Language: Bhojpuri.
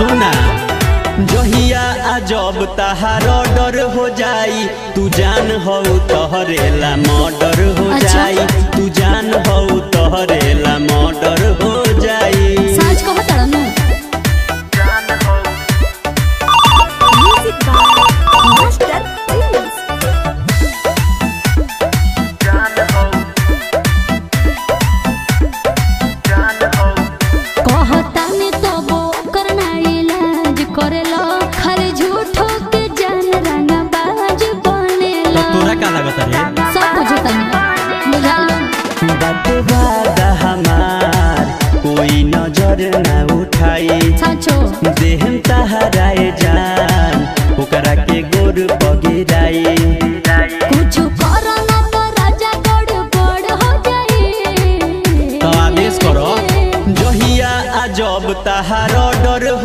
सुना जहिया अजब तहार डर हो जाई तू जान हो तोहरेला मर्डर हो जाई तू जान हो तोहरेला मर्डर हो जाई साज को हटड़नु म्यूजिक बाय मास्टर प्रिंस कहता ने तो वो करना इलाज करेला खाली झूठो के जान रंगा बाज बनेला तोरा का लागत रे सब बुझता नहीं बुझा लो बात बात हमार कोई नजर ना उठाई साचो देहम तहरा